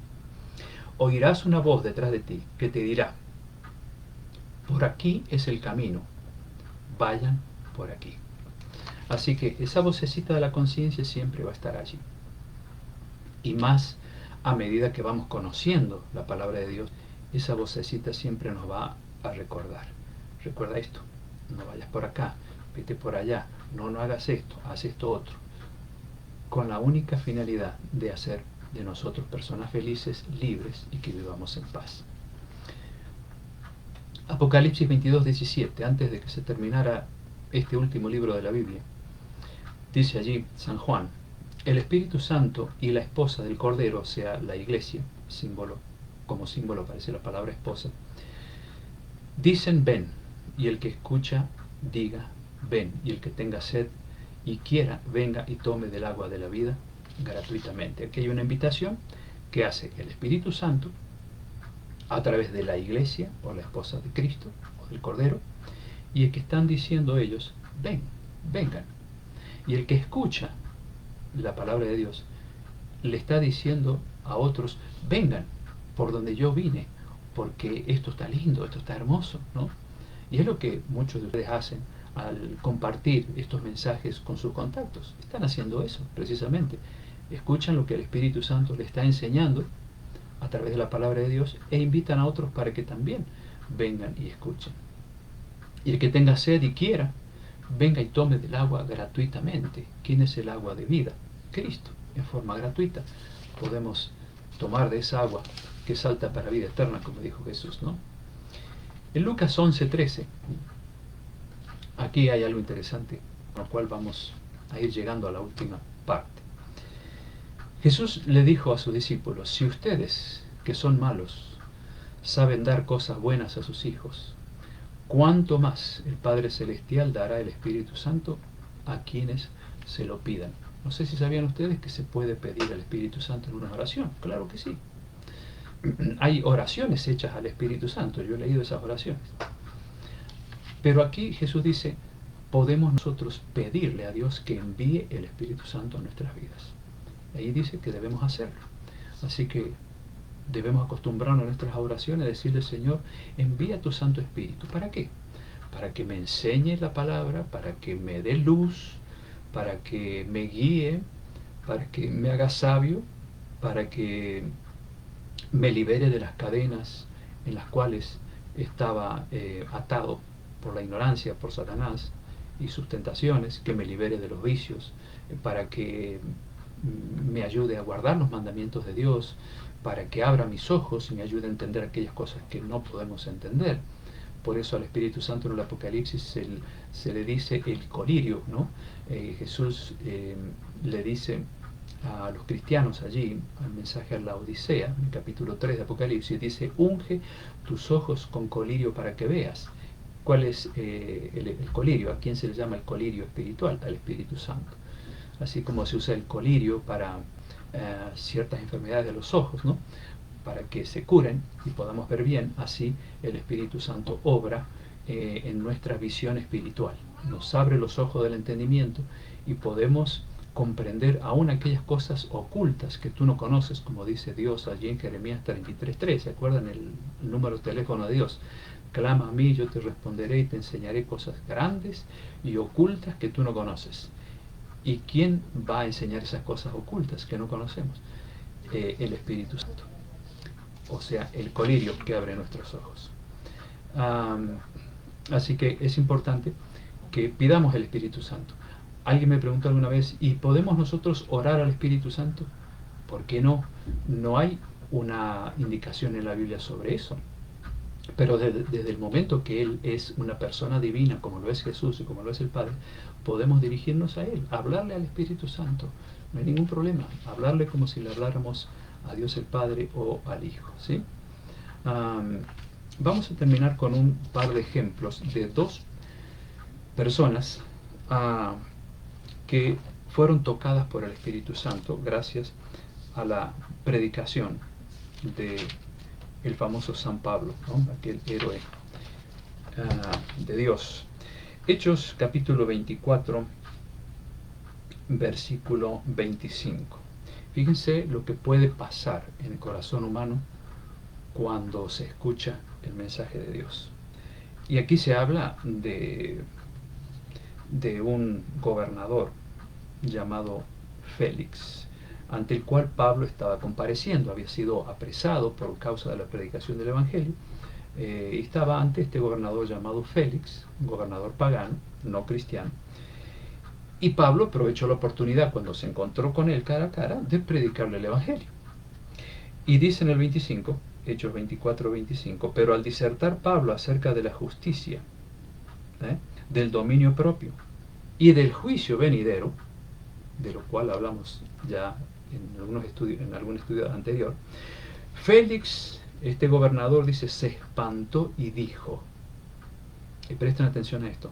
Oirás una voz detrás de ti que te dirá: por aquí es el camino, vayan por aquí. Así que esa vocecita de la conciencia siempre va a estar allí. Y más a medida que vamos conociendo la palabra de Dios, esa vocecita siempre nos va a recordar. Recuerda esto, no vayas por acá, vete por allá, no hagas esto, haz esto otro. Con la única finalidad de hacer de nosotros personas felices, libres y que vivamos en paz. Apocalipsis 22, 17, antes de que se terminara este último libro de la Biblia, dice allí San Juan: el Espíritu Santo y la esposa del Cordero, o sea, la iglesia, como símbolo aparece la palabra esposa, dicen ven, y el que escucha diga ven, y el que tenga sed y quiera, venga y tome del agua de la vida gratuitamente. Aquí hay una invitación que hace el Espíritu Santo a través de la iglesia o la esposa de Cristo o del Cordero, y el que están diciendo ellos, vengan. Y el que escucha la palabra de Dios le está diciendo a otros, vengan por donde yo vine, porque esto está lindo, esto está hermoso, ¿no? Y es lo que muchos de ustedes hacen al compartir estos mensajes con sus contactos. Están haciendo eso, precisamente. Escuchan lo que el Espíritu Santo les está enseñando a través de la palabra de Dios e invitan a otros para que también vengan y escuchen. Y el que tenga sed y quiera, venga y tome del agua gratuitamente. ¿Quién es el agua de vida? Cristo, en forma gratuita. Podemos tomar de esa agua que salta para vida eterna, como dijo Jesús, ¿no? En Lucas 11, 13, aquí hay algo interesante, con lo cual vamos a ir llegando a la última parte. Jesús le dijo a sus discípulos: si ustedes, que son malos, saben dar cosas buenas a sus hijos, ¿cuánto más el Padre Celestial dará el Espíritu Santo a quienes se lo pidan? No sé si sabían ustedes que se puede pedir al Espíritu Santo en una oración. Claro que sí. Hay oraciones hechas al Espíritu Santo, yo he leído esas oraciones. Pero aquí Jesús dice, podemos nosotros pedirle a Dios que envíe el Espíritu Santo a nuestras vidas. Ahí dice que debemos hacerlo. Así que debemos acostumbrarnos a nuestras oraciones a decirle: Señor, envía tu Santo Espíritu. ¿Para qué? Para que me enseñe la palabra, para que me dé luz, para que me guíe, para que me haga sabio, para que me libere de las cadenas en las cuales estaba atado por la ignorancia, por Satanás y sus tentaciones, que me libere de los vicios, para que me ayude a guardar los mandamientos de Dios, para que abra mis ojos y me ayude a entender aquellas cosas que no podemos entender. Por eso al Espíritu Santo en el Apocalipsis se le dice el colirio, ¿no? Jesús le dice a los cristianos allí, el mensaje a la Odisea, en el capítulo 3 de Apocalipsis, dice: unge tus ojos con colirio para que veas. ¿Cuál es el colirio? ¿A quién se le llama el colirio espiritual? Al Espíritu Santo. Así como se usa el colirio para ciertas enfermedades de los ojos, ¿no? Para que se curen y podamos ver bien, así el Espíritu Santo obra en nuestra visión espiritual. Nos abre los ojos del entendimiento y podemos comprender aún aquellas cosas ocultas que tú no conoces, como dice Dios allí en Jeremías 33:3. ¿Se acuerdan el número de teléfono de Dios? Clama a mí, yo te responderé y te enseñaré cosas grandes y ocultas que tú no conoces. ¿Y quién va a enseñar esas cosas ocultas que no conocemos? El Espíritu Santo. O sea, el colirio que abre nuestros ojos. Así que es importante que pidamos el Espíritu Santo. Alguien me preguntó alguna vez: ¿y podemos nosotros orar al Espíritu Santo? ¿Por qué no? No hay una indicación en la Biblia sobre eso. Pero desde el momento que Él es una persona divina, como lo es Jesús y como lo es el Padre, podemos dirigirnos a Él, hablarle al Espíritu Santo. No hay ningún problema. Hablarle como si le habláramos a Dios el Padre o al Hijo, ¿sí? Vamos a terminar con un par de ejemplos de dos personas que fueron tocadas por el Espíritu Santo gracias a la predicación de el famoso San Pablo, ¿no? Aquel héroe de Dios. Hechos capítulo 24, versículo 25. Fíjense lo que puede pasar en el corazón humano cuando se escucha el mensaje de Dios. Y aquí se habla de un gobernador llamado Félix, ante el cual Pablo estaba compareciendo. Había sido apresado por causa de la predicación del Evangelio, y estaba ante este gobernador llamado Félix, un gobernador pagano, no cristiano. Y Pablo aprovechó la oportunidad, cuando se encontró con él cara a cara, de predicarle el Evangelio. Y dice en el 25, Hechos 24-25, pero al disertar Pablo acerca de la justicia, del dominio propio y del juicio venidero, de lo cual hablamos ya en algún estudio anterior, Félix, este gobernador, dice, se espantó y dijo, y presten atención a esto: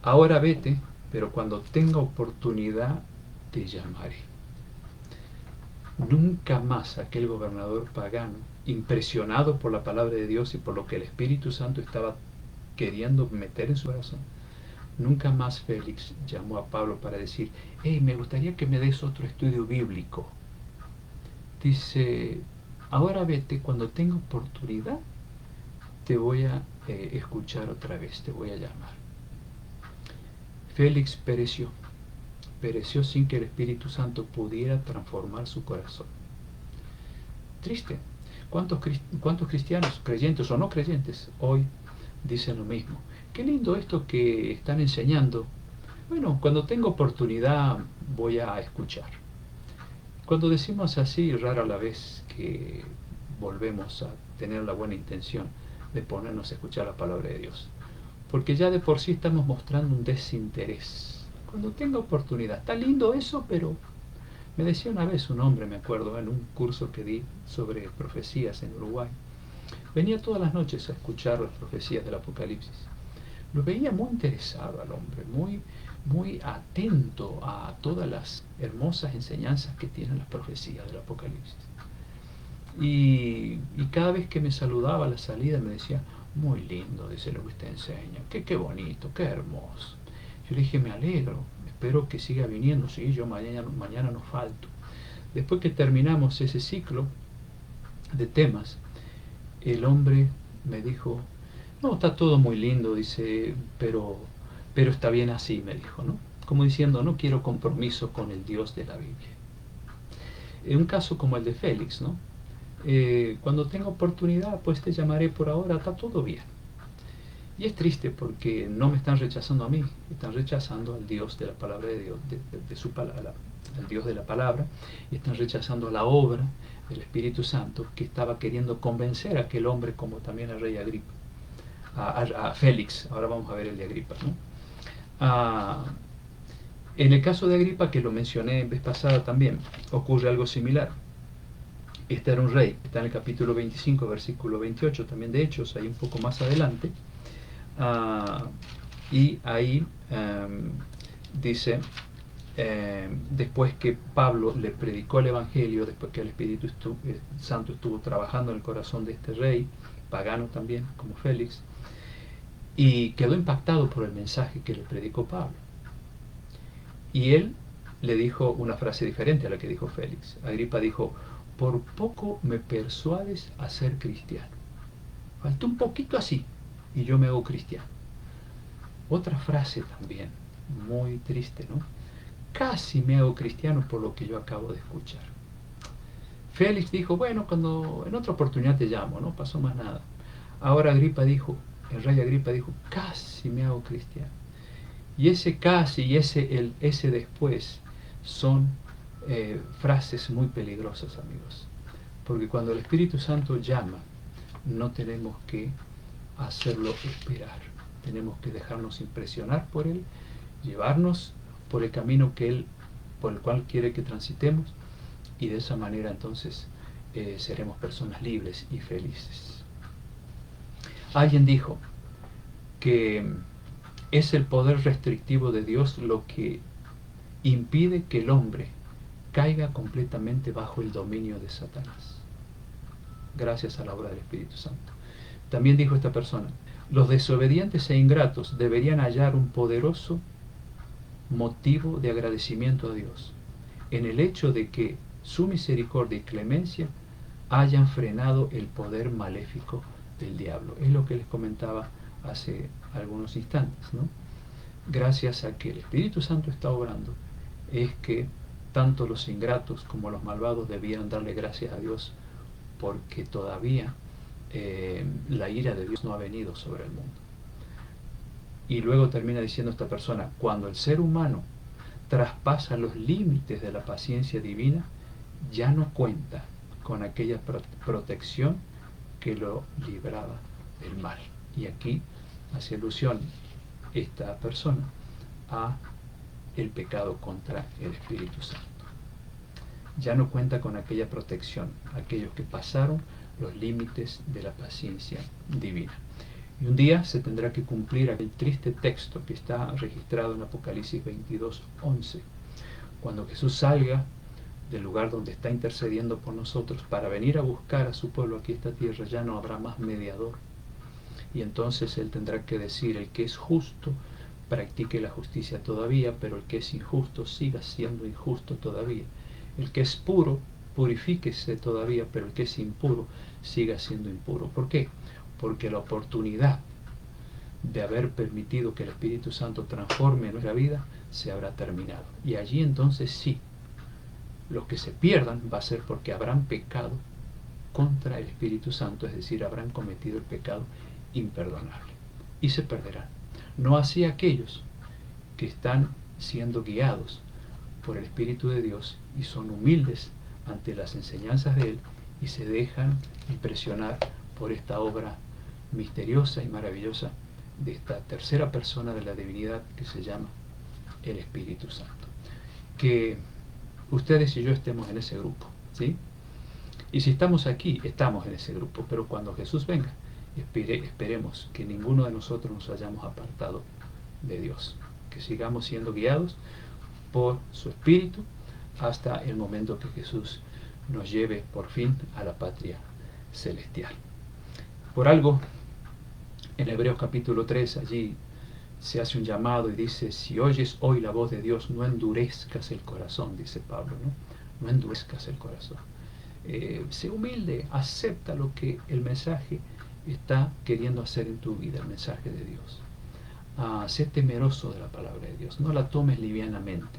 ahora vete, pero cuando tenga oportunidad te llamaré. Nunca más aquel gobernador pagano, impresionado por la palabra de Dios y por lo que el Espíritu Santo estaba queriendo meter en su corazón, nunca más Félix llamó a Pablo para decir: hey, me gustaría que me des otro estudio bíblico. Dice: ahora vete, cuando tenga oportunidad te voy a escuchar otra vez, te voy a llamar. Félix pereció sin que el Espíritu Santo pudiera transformar su corazón. Triste. ¿Cuántos cristianos, creyentes o no creyentes, hoy dicen lo mismo? Qué lindo esto que están enseñando. Bueno, cuando tengo oportunidad voy a escuchar. Cuando decimos así, rara la vez que volvemos a tener la buena intención de ponernos a escuchar la palabra de Dios, porque ya de por sí estamos mostrando un desinterés. Cuando tenga oportunidad, está lindo eso, pero me decía una vez un hombre, me acuerdo, en un curso que di sobre profecías en Uruguay, venía todas las noches a escuchar las profecías del Apocalipsis. Lo veía muy interesado al hombre, muy atento a todas las hermosas enseñanzas que tienen las profecías del Apocalipsis. Y cada vez que me saludaba a la salida me decía: muy lindo, dice, lo que usted enseña, qué bonito, qué hermoso. Yo le dije: me alegro, espero que siga viniendo, sí, yo mañana no falto. Después que terminamos ese ciclo de temas, el hombre me dijo: no, está todo muy lindo, dice, pero está bien así, me dijo, ¿no? Como diciendo: no quiero compromiso con el Dios de la Biblia. Un caso como el de Félix, ¿no? Cuando tenga oportunidad, pues te llamaré, por ahora está todo bien. Y es triste porque no me están rechazando a mí, están rechazando al Dios de la palabra de Dios, de su palabra, al Dios de la palabra, y están rechazando la obra del Espíritu Santo que estaba queriendo convencer a aquel hombre, como también al rey Agripa, a Félix. Ahora vamos a ver el de Agripa, ¿no? En el caso de Agripa, que lo mencioné en vez pasada también, ocurre algo similar. Este era un rey, está en el capítulo 25, versículo 28, también de Hechos, ahí un poco más adelante. Y ahí dice, después que Pablo le predicó el Evangelio, después que el Espíritu Santo estuvo trabajando en el corazón de este rey, pagano también, como Félix, y quedó impactado por el mensaje que le predicó Pablo. Y él le dijo una frase diferente a la que dijo Félix. Agripa dijo: por poco me persuades a ser cristiano. Faltó un poquito así y yo me hago cristiano. Otra frase también, muy triste, ¿no? Casi me hago cristiano por lo que yo acabo de escuchar. Félix dijo: bueno, cuando en otra oportunidad te llamo, no pasó más nada. Ahora Agripa dijo, el rey Agripa dijo: casi me hago cristiano. Y ese casi y ese después son frases muy peligrosas, amigos. Porque cuando el Espíritu Santo llama, no tenemos que hacerlo esperar. Tenemos que dejarnos impresionar por Él, llevarnos por el camino por el cual quiere que transitemos, y de esa manera entonces seremos personas libres y felices. Alguien dijo que es el poder restrictivo de Dios lo que impide que el hombre caiga completamente bajo el dominio de Satanás, gracias a la obra del Espíritu Santo. También dijo esta persona: los desobedientes e ingratos deberían hallar un poderoso motivo de agradecimiento a Dios en el hecho de que su misericordia y clemencia hayan frenado el poder maléfico del diablo. Es lo que les comentaba hace algunos instantes, ¿no? Gracias a que el Espíritu Santo está obrando, es que tanto los ingratos como los malvados debieran darle gracias a Dios, porque todavía la ira de Dios no ha venido sobre el mundo. Y luego termina diciendo esta persona: cuando el ser humano traspasa los límites de la paciencia divina, ya no cuenta con aquella protección que lo libraba del mal. Y aquí hace alusión esta persona a el pecado contra el Espíritu Santo. Ya no cuenta con aquella protección, aquellos que pasaron los límites de la paciencia divina. Y un día se tendrá que cumplir aquel triste texto que está registrado en Apocalipsis 22:11, cuando Jesús salga del lugar donde está intercediendo por nosotros para venir a buscar a su pueblo aquí a esta tierra. Ya no habrá más mediador, y entonces Él tendrá que decir: el que es justo practique la justicia todavía, pero el que es injusto siga siendo injusto todavía. El que es puro, purifíquese todavía, pero el que es impuro siga siendo impuro. ¿Por qué? Porque la oportunidad de haber permitido que el Espíritu Santo transforme nuestra vida se habrá terminado. Y allí entonces sí, los que se pierdan va a ser porque habrán pecado contra el Espíritu Santo, es decir, habrán cometido el pecado imperdonable y se perderán. No así aquellos que están siendo guiados por el Espíritu de Dios y son humildes ante las enseñanzas de Él y se dejan impresionar por esta obra misteriosa y maravillosa de esta tercera persona de la divinidad que se llama el Espíritu Santo. Que ustedes y yo estemos en ese grupo, ¿sí? Y si estamos aquí, estamos en ese grupo, pero cuando Jesús venga, esperemos que ninguno de nosotros nos hayamos apartado de Dios, que sigamos siendo guiados por su Espíritu hasta el momento que Jesús nos lleve por fin a la patria celestial. Por algo, en Hebreos capítulo 3, allí se hace un llamado y dice: si oyes hoy la voz de Dios, no endurezcas el corazón, dice Pablo, ¿no? No endurezcas el corazón. Sé humilde, acepta lo que el mensaje está queriendo hacer en tu vida, el mensaje de Dios. Sé temeroso de la palabra de Dios, no la tomes livianamente.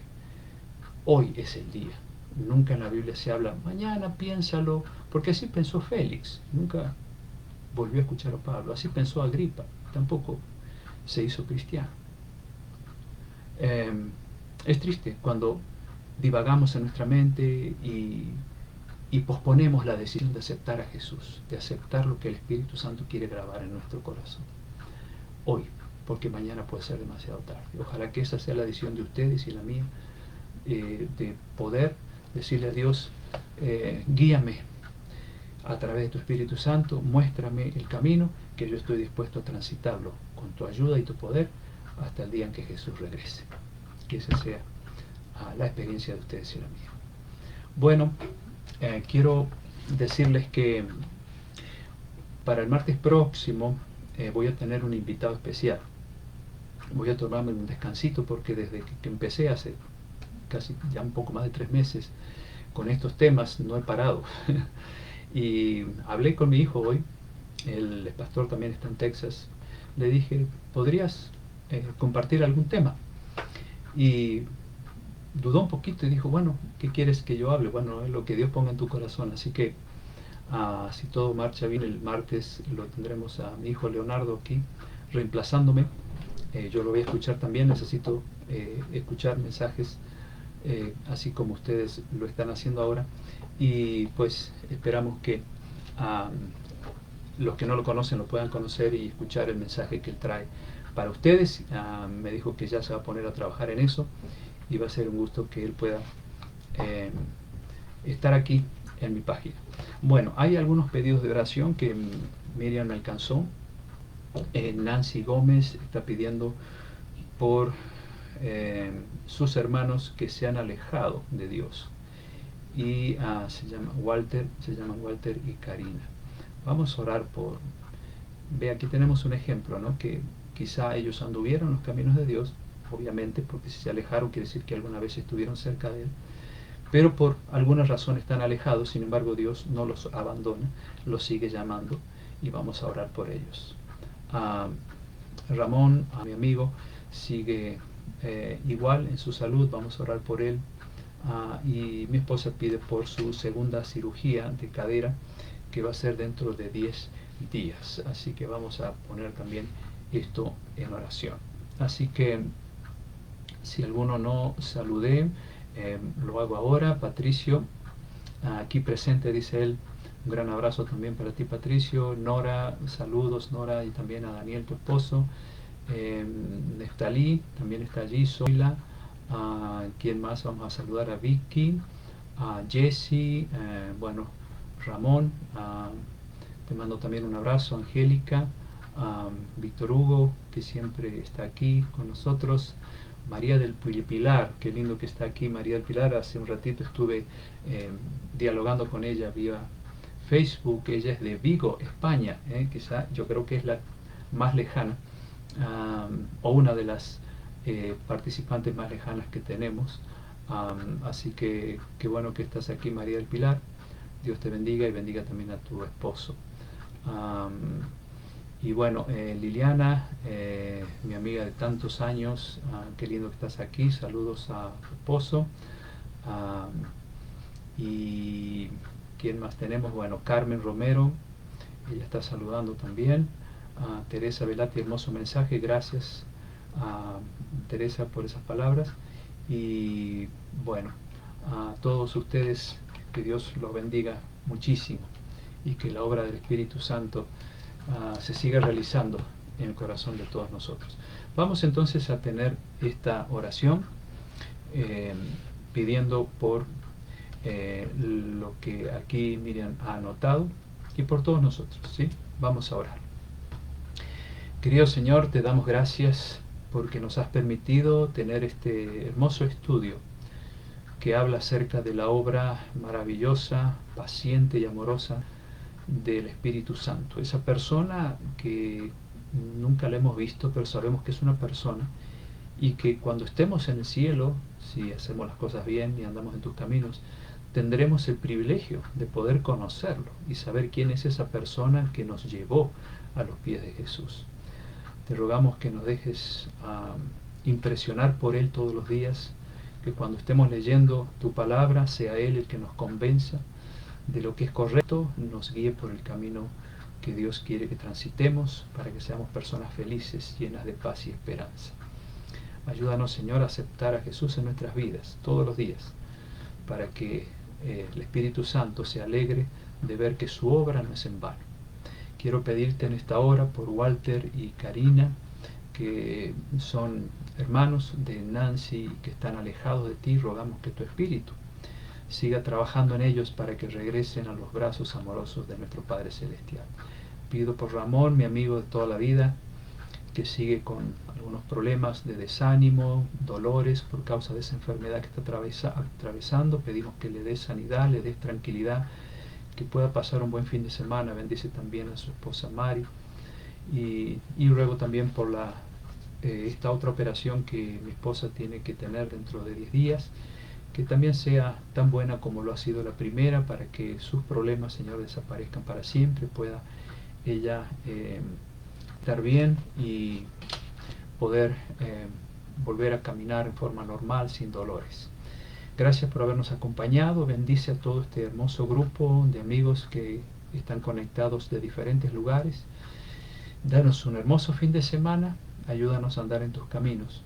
Hoy es el día, Nunca en la Biblia se habla, mañana piénsalo, porque así pensó Félix, nunca volvió a escuchar a Pablo, así pensó Agripa, tampoco se hizo cristiano. Es triste cuando divagamos en nuestra mente y posponemos la decisión de aceptar a Jesús, de aceptar lo que el Espíritu Santo quiere grabar en nuestro corazón. Hoy, porque mañana puede ser demasiado tarde. Ojalá que esa sea la decisión de ustedes y la mía, de poder decirle a Dios, guíame a través de tu Espíritu Santo, muéstrame el camino, que yo estoy dispuesto a transitarlo con tu ayuda y tu poder hasta el día en que Jesús regrese. Que esa sea la experiencia de ustedes y la mía. Bueno, quiero decirles que para el martes próximo voy a tener un invitado especial. Voy a tomarme un descansito porque desde que empecé hace casi ya un poco más de 3 meses con estos temas no he parado. Y hablé con mi hijo hoy, el pastor también está en Texas, le dije, ¿podrías compartir algún tema? Y dudó un poquito y dijo, bueno, ¿qué quieres que yo hable? Bueno, es lo que Dios ponga en tu corazón, así que si todo marcha bien, el martes lo tendremos a mi hijo Leonardo aquí reemplazándome. Yo lo voy a escuchar también, necesito escuchar mensajes así como ustedes lo están haciendo ahora, y pues esperamos que los que no lo conocen lo puedan conocer y escuchar el mensaje que él trae para ustedes. Me dijo que ya se va a poner a trabajar en eso y va a ser un gusto que él pueda estar aquí en mi página. Bueno, hay algunos pedidos de oración que Miriam me alcanzó. Nancy Gómez está pidiendo por sus hermanos que se han alejado de Dios, y se llaman Walter y Karina. Vamos a orar por... Ve, aquí tenemos un ejemplo, ¿no? Que quizá ellos anduvieron los caminos de Dios, obviamente, porque si se alejaron quiere decir que alguna vez estuvieron cerca de Él, pero por alguna razón están alejados. Sin embargo, Dios no los abandona, los sigue llamando, y vamos a orar por ellos. Ramón, a mi amigo, sigue igual en su salud, vamos a orar por él. Y mi esposa pide por su segunda cirugía de cadera, que va a ser dentro de 10 días. Así que vamos a poner también esto en oración. Así que si alguno no saludé, lo hago ahora. Patricio, aquí presente, dice él, un gran abrazo también para ti, Patricio. Nora, saludos, Nora, y también a Daniel, tu esposo. Neftalí también está allí. Zoila, ¿quién más? Vamos a saludar a Vicky, a Jesse, bueno, Ramón, te mando también un abrazo. Angélica, Víctor Hugo, que siempre está aquí con nosotros. María del Pilar, qué lindo que está aquí María del Pilar. Hace un ratito estuve dialogando con ella vía Facebook. Ella es de Vigo, España, quizá yo creo que es la más lejana, o una de las participantes más lejanas que tenemos. Así que qué bueno que estás aquí, María del Pilar. Dios te bendiga y bendiga también a tu esposo. Y bueno, Liliana, mi amiga de tantos años, qué lindo que estás aquí. Saludos a tu esposo. Y ¿quién más tenemos? Bueno, Carmen Romero, ella está saludando también. Teresa Velati, hermoso mensaje, gracias Teresa por esas palabras. Y bueno, a todos ustedes, que Dios los bendiga muchísimo y que la obra del Espíritu Santo se siga realizando en el corazón de todos nosotros. Vamos entonces a tener esta oración pidiendo por lo que aquí Miriam ha anotado y por todos nosotros, ¿sí? Vamos a orar. Querido Señor, te damos gracias porque nos has permitido tener este hermoso estudio que habla acerca de la obra maravillosa, paciente y amorosa del Espíritu Santo. Esa persona que nunca la hemos visto, pero sabemos que es una persona, y que cuando estemos en el cielo, si hacemos las cosas bien y andamos en tus caminos, tendremos el privilegio de poder conocerlo y saber quién es esa persona que nos llevó a los pies de Jesús. Te rogamos que nos dejes impresionar por Él todos los días, que cuando estemos leyendo tu palabra sea Él el que nos convenza de lo que es correcto, nos guíe por el camino que Dios quiere que transitemos para que seamos personas felices, llenas de paz y esperanza. Ayúdanos, Señor, a aceptar a Jesús en nuestras vidas todos los días, para que el Espíritu Santo se alegre de ver que su obra no es en vano. Quiero pedirte en esta hora por Walter y Karina, que son hermanos de Nancy que están alejados de ti. Rogamos que tu Espíritu siga trabajando en ellos para que regresen a los brazos amorosos de nuestro Padre Celestial. Pido por Ramón, mi amigo de toda la vida, que sigue con algunos problemas de desánimo, dolores por causa de esa enfermedad que está atravesando. Pedimos que le des sanidad, le des tranquilidad, que pueda pasar un buen fin de semana. Bendice también a su esposa Mari. Y ruego también por esta otra operación que mi esposa tiene que tener dentro de 10 días, que también sea tan buena como lo ha sido la primera, para que sus problemas, Señor, desaparezcan para siempre, pueda ella estar bien y poder volver a caminar en forma normal, sin dolores. Gracias por habernos acompañado. Bendice a todo este hermoso grupo de amigos que están conectados de diferentes lugares. Danos un hermoso fin de semana. Ayúdanos a andar en tus caminos.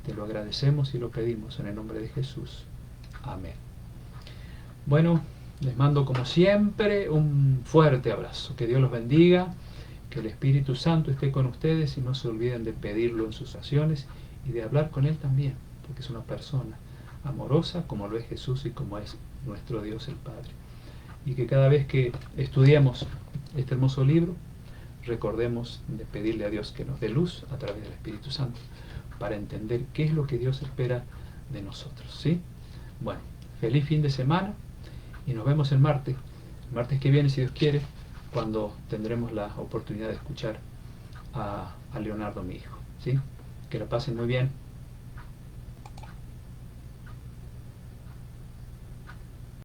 Te lo agradecemos y lo pedimos en el nombre de Jesús. Amén. Bueno, les mando como siempre un fuerte abrazo. Que Dios los bendiga, que el Espíritu Santo esté con ustedes y no se olviden de pedirlo en sus oraciones y de hablar con Él también, porque es una persona amorosa como lo es Jesús y como es nuestro Dios el Padre. Y que cada vez que estudiemos este hermoso libro, recordemos de pedirle a Dios que nos dé luz a través del Espíritu Santo para entender qué es lo que Dios espera de nosotros, ¿sí? Bueno, feliz fin de semana y nos vemos el martes que viene, si Dios quiere, cuando tendremos la oportunidad de escuchar a Leonardo, mi hijo, ¿sí? Que la pasen muy bien.